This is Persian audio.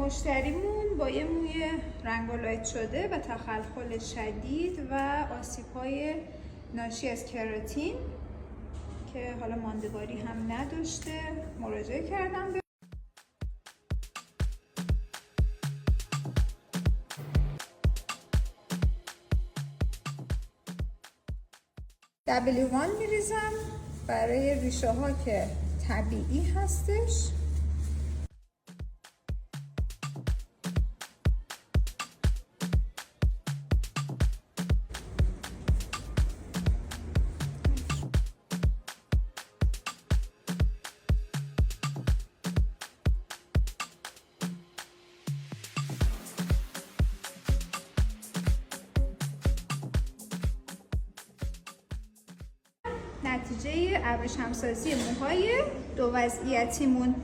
مشتریمون با یه موی رنگ‌آلود شده و تخلخل شدید و آسیب‌های ناشی از کراتین که حالا ماندگاری هم نداشته مراجعه کردم به W1 میریزم برای ریشه ها که طبیعی هستش. نتیجه ابریشم‌سازی موهای دو وضعیتیمون.